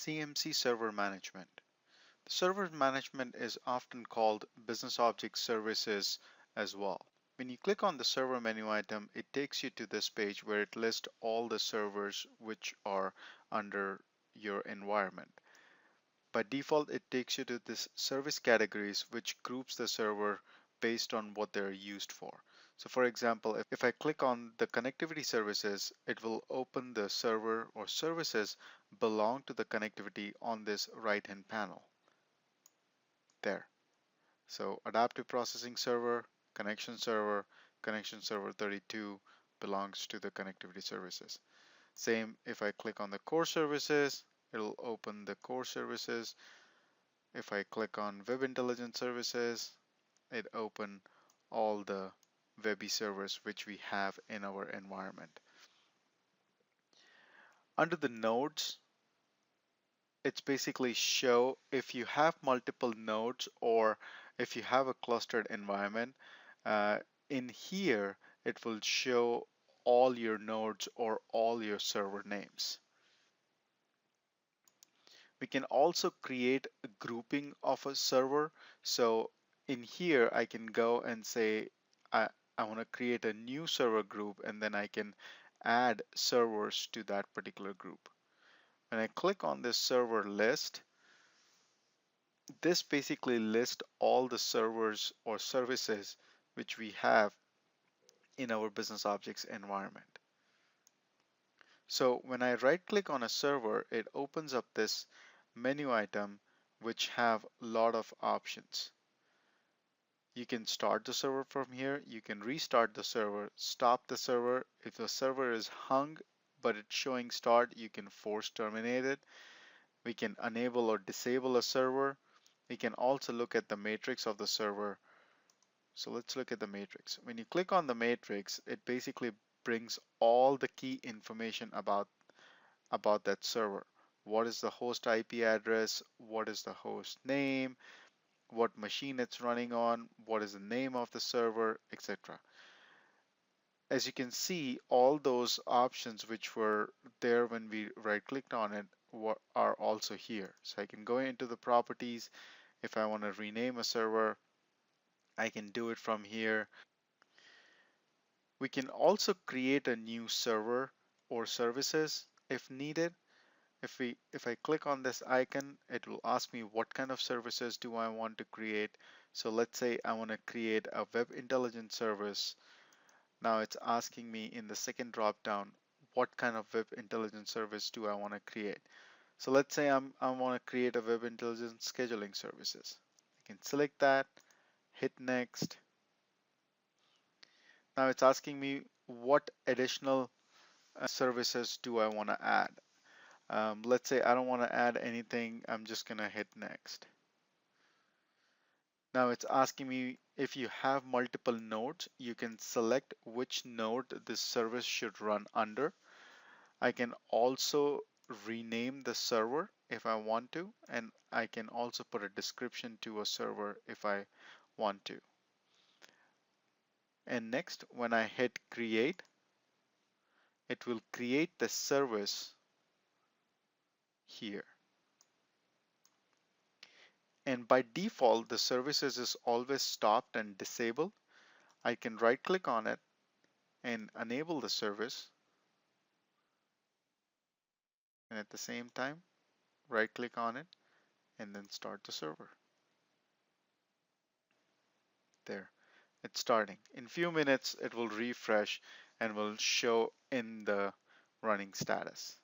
CMC server management. Server management is often called business object services as well. When you click on the server menu item, it takes you to this page where it lists all the servers which are under your environment. By default, it takes you to this service categories, which groups the server based on what they're used for. So for example, if I click on the connectivity services, it will open the server or services belong to the connectivity on this right-hand panel there. So adaptive processing server, connection server 32 belongs to the connectivity services. Same if I click on the core services, it'll open the core services. If I click on Web Intelligence Services, it open all the Webby servers which we have in our environment. Under the nodes, it's basically show if you have multiple nodes or if you have a clustered environment. Uh, in here, it will show all your nodes or all your server names. We can also create a grouping of a server. So in here, I can go and say, I want to create a new server group, and then I can add servers to that particular group. When I click on this server list, this basically lists all the servers or services which we have in our business objects environment. So when I right click on a server, it opens up this menu item which have a lot of options. You can start the server from here, you can restart the server, stop the server. If the server is hung but it's showing start, you can force terminate it. We can enable or disable a server. We can also look at the matrix of the server. So let's look at the matrix. When you click on the matrix, it basically brings all the key information about that server. What is the host IP address? What is the host name? What machine it's running on? What is the name of the server, etc. As you can see, all those options which were there when we right clicked on it are also here. So I can go into the properties. If I want to rename a server, I can do it from here. We can also create a new server or services if needed. If I click on this icon, it will ask me what kind of services do I want to create. So let's say I want to create a web intelligence service. Now it's asking me in the second drop down, what kind of web intelligence service do I want to create? So let's say I want to create a web intelligence scheduling services. I can select that, hit next. Now it's asking me what additional services do I want to add. Let's say I don't want to add anything. I'm just going to hit next. Now it's asking me if you have multiple nodes, you can select which node this service should run under. I can also rename the server if I want to, and I can also put a description to a server if I want to. And next, when I hit create, it will create the service here. And by default, the services is always stopped and disabled. I can right click on it and enable the service. And at the same time, right click on it and then start the server. There, it's starting. In few minutes, it will refresh and will show in the running status.